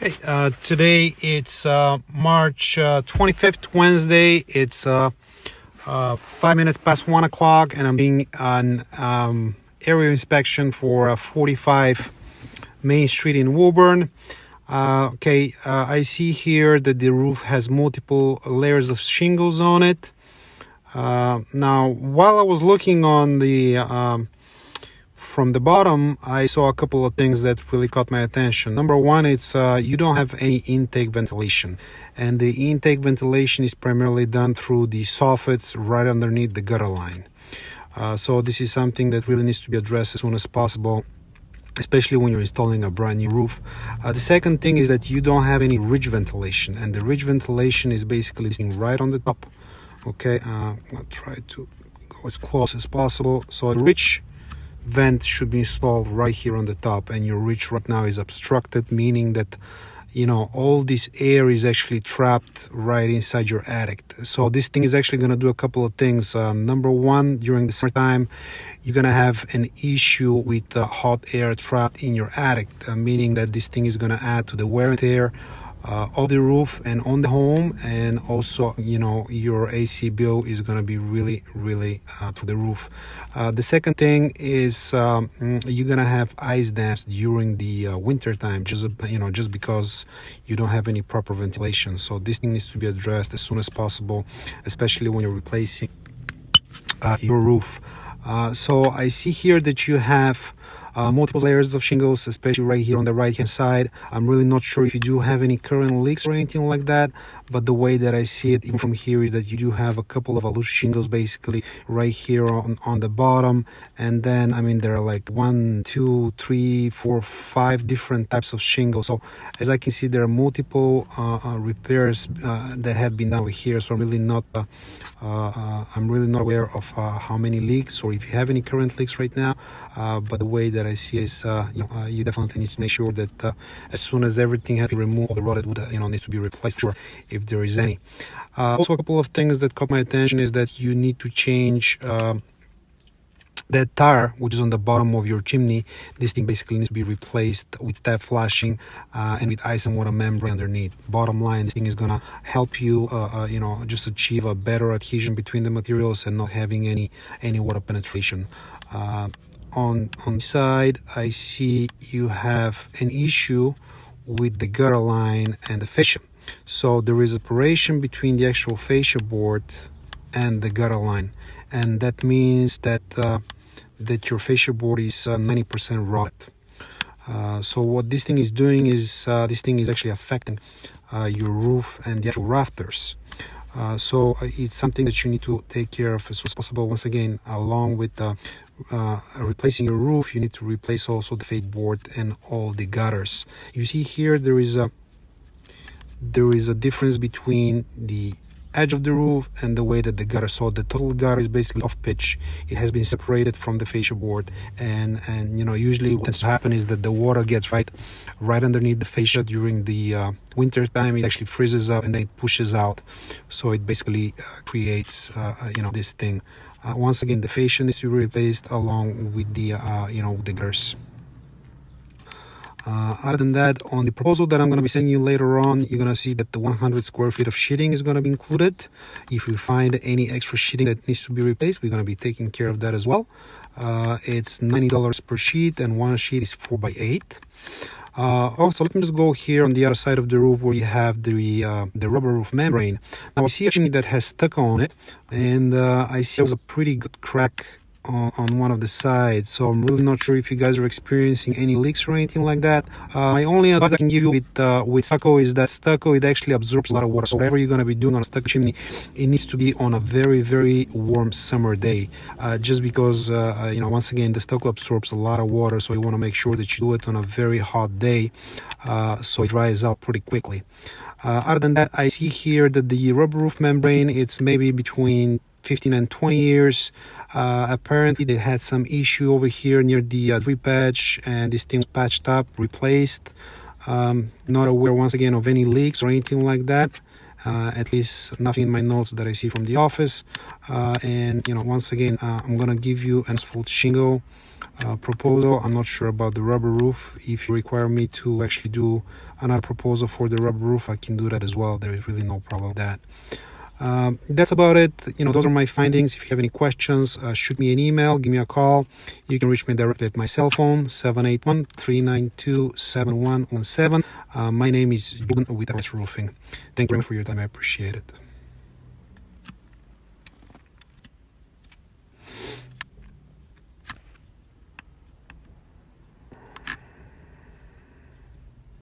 Today it's March 25th, Wednesday. It's 5 minutes past 1 o'clock, and I'm doing an area inspection for 45 Main Street in Woburn. I see here that the roof has multiple layers of shingles on it. Now, while I was looking on the from the bottom, I saw a couple of things that really caught my attention. Number one, it's you don't have any intake ventilation, and the intake ventilation is primarily done through the soffits right underneath the gutter line. So this is something that really needs to be addressed as soon as possible, especially when you're installing a brand new roof. The second thing is that you don't have any ridge ventilation, and the ridge ventilation is basically sitting right on the top. Okay, I'm gonna try to go as close as possible. So a ridge vent should be installed right here on the top, and your ridge right now is obstructed, meaning that all this air is actually trapped right inside your attic. So this thing is actually going to do a couple of things. Number one, during the summertime, you're going to have an issue with the hot air trapped in your attic, meaning that this thing is going to add to the wear and tear of the roof and on the home, and also your AC bill is going to be really to the roof. The second thing is you're going to have ice dams during the winter time, just because you don't have any proper ventilation. So this thing needs to be addressed as soon as possible, especially when you're replacing your roof. So I see here that you have multiple layers of shingles, especially right here on the right hand side. I'm really not sure if you do have any current leaks or anything like that, but the way that I see it even from here is that you do have a couple of loose shingles basically right here on the bottom. And then there are like 1, 2, 3, 4, 5 different types of shingles. So as I can see, there are multiple repairs that have been done over here. So I'm really not aware of how many leaks or if you have any current leaks right now. But the way that I see is you definitely need to make sure that as soon as everything has been removed, all the rotted wood needs to be replaced, sure, if there is any. Also, a couple of things that caught my attention is that you need to change that tire which is on the bottom of your chimney. This thing basically needs to be replaced with step flashing and with ice and water membrane underneath. Bottom line, this thing is gonna help you just achieve a better adhesion between the materials and not having any water penetration. On the side, I see you have an issue with the gutter line and the fascia. So there is a separation between the actual fascia board and the gutter line, and that means that your fascia board is 90% rotted. So what this thing is doing is this thing is actually affecting your roof and the actual rafters. So it's something that you need to take care of as soon as possible. Once again, along with replacing your roof, you need to replace also the fade board and all the gutters. You see here there is a difference between the edge of the roof and the way that the gutter. So the total gutter is basically off pitch. It has been separated from the fascia board, and usually what tends to happen is that the water gets right underneath the fascia during the winter time. It actually freezes up and then it pushes out, so it basically creates this thing. Once again, the fascia needs to be replaced along with the the gutters. Other than that, on the proposal that I'm going to be sending you later on, you're going to see that the 100 square feet of sheeting is going to be included. If you find any extra sheeting that needs to be replaced, we're going to be taking care of that as well. It's $90 per sheet, and one sheet is 4x8. Also, let me just go here on the other side of the roof where you have the rubber roof membrane. Now I see a chimney that has stucco on it, and I see there's a pretty good crack on one of the sides. So I'm really not sure if you guys are experiencing any leaks or anything like that. My only advice I can give you with stucco is that stucco, it actually absorbs a lot of water. So whatever you're going to be doing on a stucco chimney, it needs to be on a very warm summer day, just because once again, the stucco absorbs a lot of water, so you want to make sure that you do it on a very hot day, so it dries out pretty quickly. Other than that, I see here that the rubber roof membrane, it's maybe between 15 and 20 years. Apparently they had some issue over here near the drip edge, and this thing was patched up, replaced. Not aware once again of any leaks or anything like that. At least nothing in my notes that I see from the office. And once again, I'm gonna give you an asphalt shingle proposal. I'm not sure about the rubber roof. If you require me to actually do another proposal for the rubber roof, I can do that as well. There is really no problem with that. That's about it. Those are my findings. If you have any questions, shoot me an email, give me a call. You can reach me directly at my cell phone, 781-392-7117. My name is Woburn with FRS Roofing. Thank you very much for your time. I appreciate it.